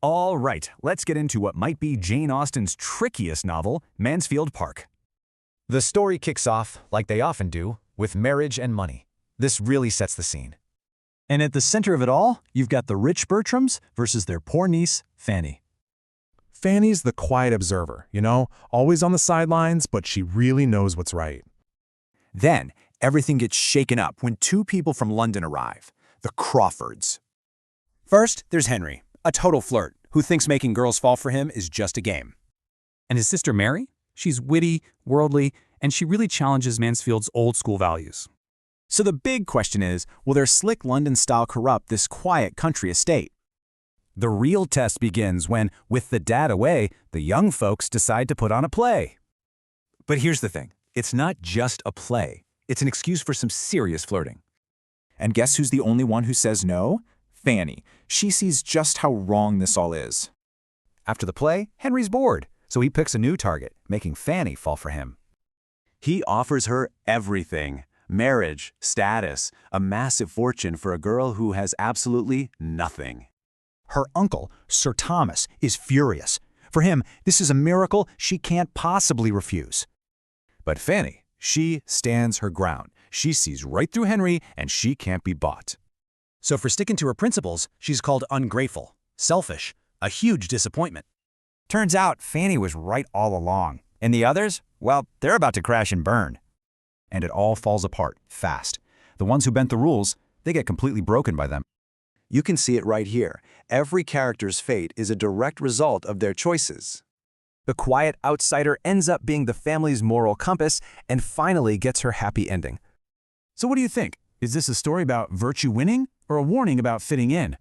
All right, let's get into what might be Jane Austen's trickiest novel, Mansfield Park. The story kicks off, like they often do, with marriage and money. This really sets the scene. And at the center of it all, you've got the rich Bertrams versus their poor niece, Fanny. Fanny's the quiet observer, always on the sidelines, but she really knows what's right. Then, everything gets shaken up when two people from London arrive, the Crawfords. First, there's Henry, a total flirt, who thinks making girls fall for him is just a game. And his sister Mary? She's witty, worldly, and she really challenges Mansfield's old-school values. So the big question is, will their slick London style corrupt this quiet country estate? The real test begins when, with the dad away, the young folks decide to put on a play. But here's the thing. It's not just a play. It's an excuse for some serious flirting. And guess who's the only one who says no? Fanny. She sees just how wrong this all is. After the play, Henry's bored, so he picks a new target, making Fanny fall for him. He offers her everything. Marriage, status, a massive fortune for a girl who has absolutely nothing. Her uncle, Sir Thomas, is furious. For him, this is a miracle she can't possibly refuse. But Fanny, she stands her ground. She sees right through Henry, and she can't be bought. So for sticking to her principles, she's called ungrateful, selfish, a huge disappointment. Turns out Fanny was right all along. And the others? Well, they're about to crash and burn. And it all falls apart, fast. The ones who bent the rules, they get completely broken by them. You can see it right here. Every character's fate is a direct result of their choices. The quiet outsider ends up being the family's moral compass and finally gets her happy ending. So what do you think? Is this a story about virtue winning or a warning about fitting in?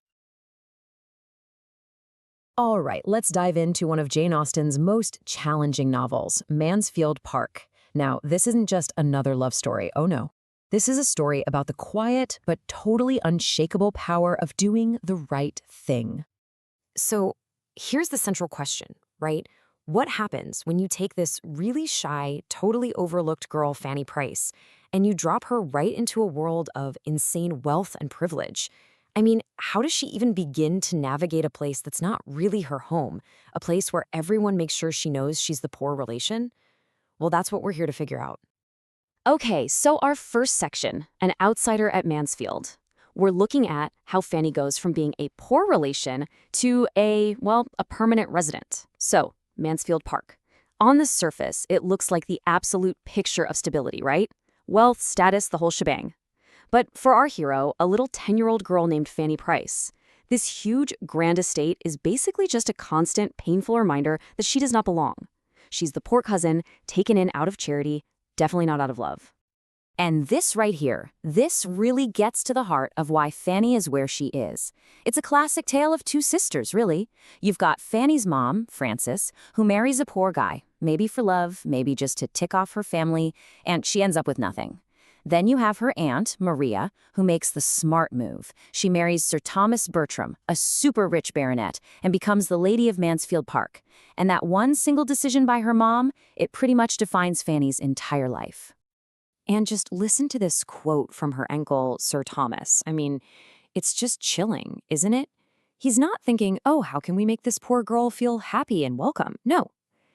All right, let's dive into one of Jane Austen's most challenging novels, Mansfield Park. Now, this isn't just another love story, oh no. This is a story about the quiet but totally unshakable power of doing the right thing. So here's the central question, right? What happens when you take this really shy, totally overlooked girl, Fanny Price, and you drop her right into a world of insane wealth and privilege? I mean, how does she even begin to navigate a place that's not really her home, a place where everyone makes sure she knows she's the poor relation? Well, that's what we're here to figure out. Okay, so our first section, an outsider at Mansfield. We're looking at how Fanny goes from being a poor relation to a permanent resident. So, Mansfield Park. On the surface, it looks like the absolute picture of stability, right? Wealth, status, the whole shebang. But for our hero, a little 10-year-old girl named Fanny Price, this huge, grand estate is basically just a constant, painful reminder that she does not belong. She's the poor cousin, taken in out of charity, definitely not out of love. And this right here, this really gets to the heart of why Fanny is where she is. It's a classic tale of two sisters, really. You've got Fanny's mom, Frances, who marries a poor guy, maybe for love, maybe just to tick off her family, and she ends up with nothing. Then you have her aunt, Maria, who makes the smart move. She marries Sir Thomas Bertram, a super rich baronet, and becomes the lady of Mansfield Park. And that one single decision by her mom, it pretty much defines Fanny's entire life. And just listen to this quote from her uncle, Sir Thomas. I mean, it's just chilling, isn't it? He's not thinking, oh, how can we make this poor girl feel happy and welcome? No.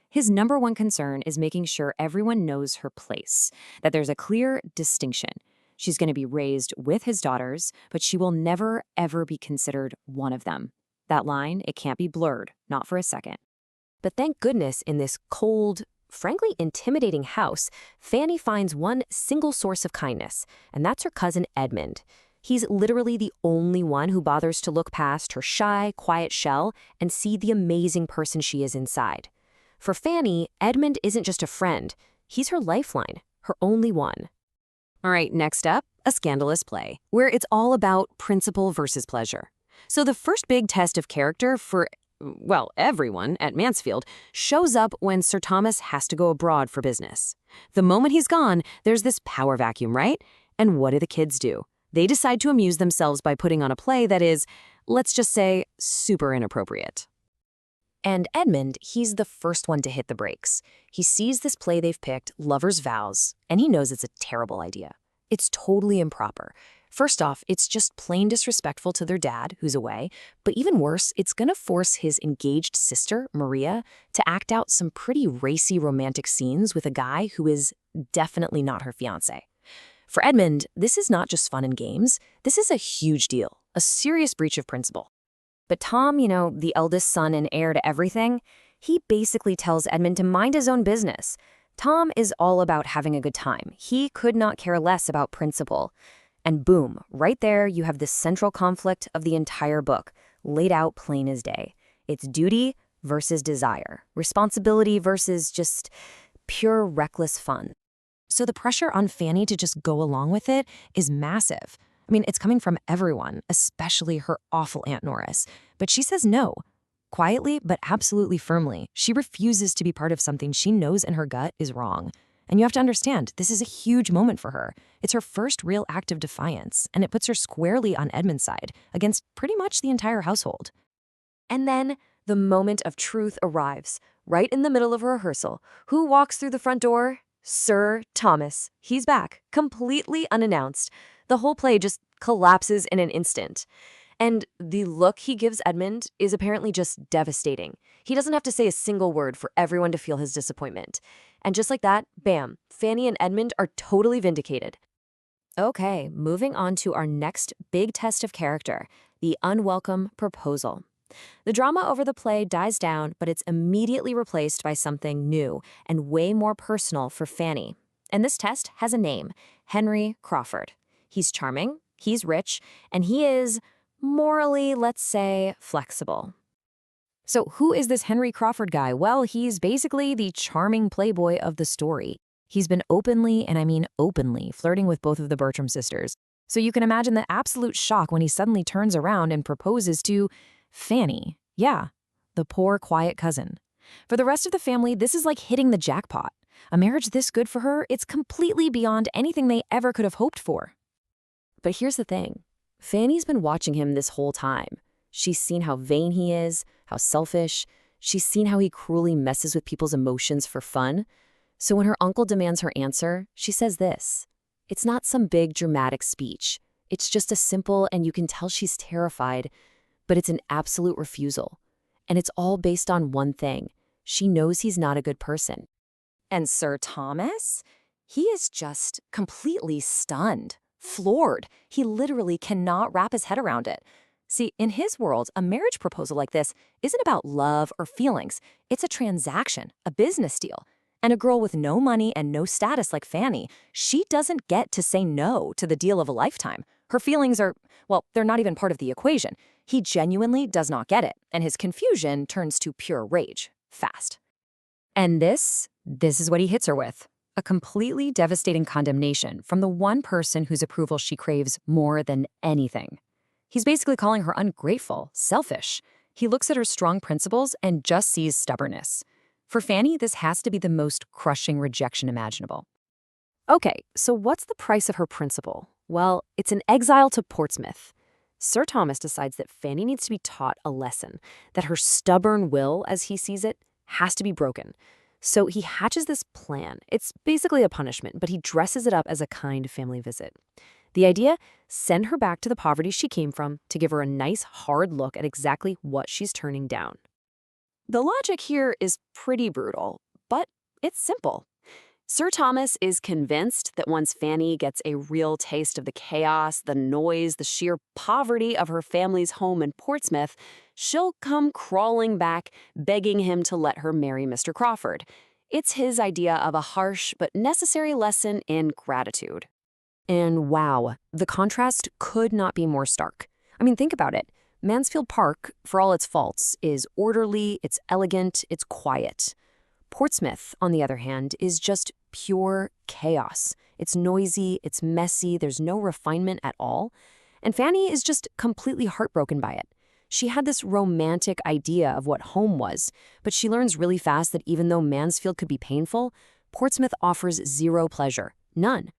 His number one concern is making sure everyone knows her place, that there's a clear distinction. She's going to be raised with his daughters, but she will never, ever be considered one of them. That line, it can't be blurred, not for a second. But thank goodness in this cold, frankly intimidating house, Fanny finds one single source of kindness, and that's her cousin Edmund. He's literally the only one who bothers to look past her shy, quiet shell and see the amazing person she is inside. For Fanny, Edmund isn't just a friend. He's her lifeline, her only one. All right, next up, a scandalous play, where it's all about principle versus pleasure. So the first big test of character for, everyone at Mansfield shows up when Sir Thomas has to go abroad for business. The moment he's gone, there's this power vacuum, right? And what do the kids do? They decide to amuse themselves by putting on a play that is, let's just say, super inappropriate. And Edmund, he's the first one to hit the brakes. He sees this play they've picked, Lover's Vows, and he knows it's a terrible idea. It's totally improper. First off, it's just plain disrespectful to their dad, who's away, but even worse, it's gonna force his engaged sister, Maria, to act out some pretty racy romantic scenes with a guy who is definitely not her fiancé. For Edmund, this is not just fun and games, this is a huge deal, a serious breach of principle. But Tom, the eldest son and heir to everything, he basically tells Edmund to mind his own business. Tom is all about having a good time. He could not care less about principle. And boom, right there you have the central conflict of the entire book, laid out plain as day. It's duty versus desire, responsibility versus just pure reckless fun. So the pressure on Fanny to just go along with it is massive. I mean, it's coming from everyone, especially her awful Aunt Norris. But she says no. Quietly, but absolutely firmly, she refuses to be part of something she knows in her gut is wrong. And you have to understand, this is a huge moment for her. It's her first real act of defiance, and it puts her squarely on Edmund's side, against pretty much the entire household. And then the moment of truth arrives, right in the middle of a rehearsal. Who walks through the front door? Sir Thomas. He's back, completely unannounced. The whole play just collapses in an instant. And the look he gives Edmund is apparently just devastating. He doesn't have to say a single word for everyone to feel his disappointment. And just like that, bam, Fanny and Edmund are totally vindicated. Okay, moving on to our next big test of character, the unwelcome proposal. The drama over the play dies down, but it's immediately replaced by something new and way more personal for Fanny. And this test has a name, Henry Crawford. He's charming, he's rich, and he is morally, let's say, flexible. So who is this Henry Crawford guy? Well, he's basically the charming playboy of the story. He's been openly, and I mean openly, flirting with both of the Bertram sisters. So you can imagine the absolute shock when he suddenly turns around and proposes to Fanny. Yeah, the poor, quiet cousin. For the rest of the family, this is like hitting the jackpot. A marriage this good for her, it's completely beyond anything they ever could have hoped for. But here's the thing. Fanny's been watching him this whole time. She's seen how vain he is, how selfish. She's seen how he cruelly messes with people's emotions for fun. So when her uncle demands her answer, she says this. It's not some big dramatic speech. It's just a simple, and you can tell she's terrified, but it's an absolute refusal. And it's all based on one thing. She knows he's not a good person. And Sir Thomas? He is just completely stunned, floored. He literally cannot wrap his head around it. See, in his world, a marriage proposal like this isn't about love or feelings. It's a transaction, a business deal. And a girl with no money and no status like Fanny, she doesn't get to say no to the deal of a lifetime. Her feelings are, well, they're not even part of the equation. He genuinely does not get it, and his confusion turns to pure rage, fast. And this is what he hits her with. A completely devastating condemnation from the one person whose approval she craves more than anything. He's basically calling her ungrateful, selfish. He looks at her strong principles and just sees stubbornness. For Fanny, this has to be the most crushing rejection imaginable. Okay, so what's the price of her principle? Well, it's an exile to Portsmouth. Sir Thomas decides that Fanny needs to be taught a lesson, that her stubborn will, as he sees it, has to be broken. So he hatches this plan. It's basically a punishment, but he dresses it up as a kind family visit. The idea? Send her back to the poverty she came from to give her a nice, hard look at exactly what she's turning down. The logic here is pretty brutal, but it's simple. Sir Thomas is convinced that once Fanny gets a real taste of the chaos, the noise, the sheer poverty of her family's home in Portsmouth, she'll come crawling back, begging him to let her marry Mr. Crawford. It's his idea of a harsh but necessary lesson in gratitude. And wow, the contrast could not be more stark. I mean, think about it. Mansfield Park, for all its faults, is orderly, it's elegant, it's quiet. Portsmouth, on the other hand, is just pure chaos. It's noisy, it's messy, there's no refinement at all. And Fanny is just completely heartbroken by it. She had this romantic idea of what home was, but she learns really fast that even though Mansfield could be painful, Portsmouth offers zero pleasure, none.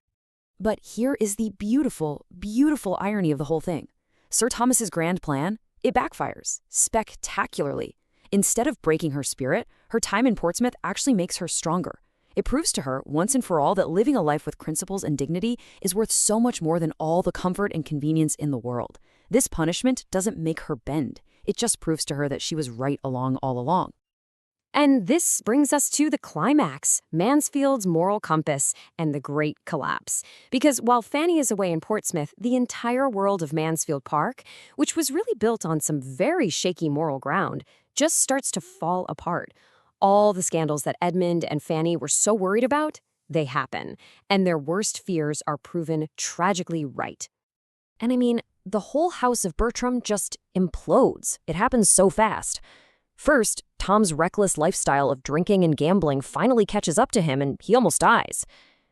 But here is the beautiful, beautiful irony of the whole thing. Sir Thomas's grand plan, it backfires spectacularly. Instead of breaking her spirit, her time in Portsmouth actually makes her stronger. It proves to her, once and for all, that living a life with principles and dignity is worth so much more than all the comfort and convenience in the world. This punishment doesn't make her bend. It just proves to her that she was right all along. And this brings us to the climax, Mansfield's moral compass and the great collapse. Because while Fanny is away in Portsmouth, the entire world of Mansfield Park, which was really built on some very shaky moral ground, just starts to fall apart. All the scandals that Edmund and Fanny were so worried about, they happen. And their worst fears are proven tragically right. And I mean, the whole house of Bertram just implodes. It happens so fast. First, Tom's reckless lifestyle of drinking and gambling finally catches up to him and he almost dies.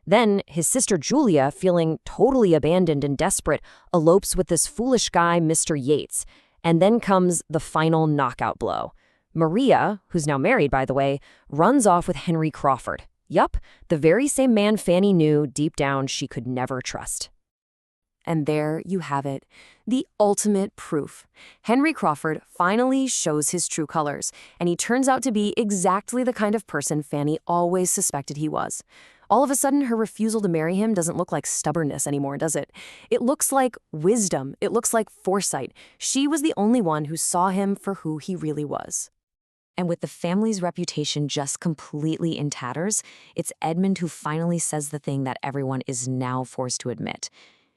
Then, his sister Julia, feeling totally abandoned and desperate, elopes with this foolish guy, Mr. Yates. And then comes the final knockout blow. Maria, who's now married, by the way, runs off with Henry Crawford. Yup, the very same man Fanny knew deep down she could never trust. And there you have it, the ultimate proof. Henry Crawford finally shows his true colors, and he turns out to be exactly the kind of person Fanny always suspected he was. All of a sudden, her refusal to marry him doesn't look like stubbornness anymore, does it? It looks like wisdom. It looks like foresight. She was the only one who saw him for who he really was. And with the family's reputation just completely in tatters, it's Edmund who finally says the thing that everyone is now forced to admit.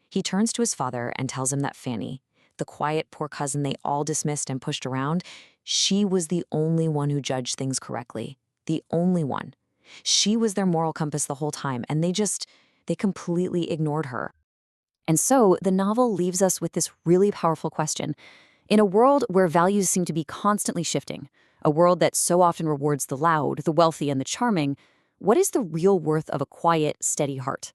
He turns to his father and tells him that Fanny, the quiet poor cousin they all dismissed and pushed around, she was the only one who judged things correctly. The only one. She was their moral compass the whole time, and they completely ignored her. And so the novel leaves us with this really powerful question. In a world where values seem to be constantly shifting, a world that so often rewards the loud, the wealthy, and the charming, what is the real worth of a quiet, steady heart?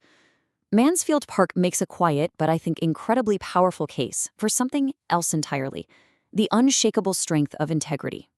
Mansfield Park makes a quiet, but I think incredibly powerful case for something else entirely, the unshakable strength of integrity.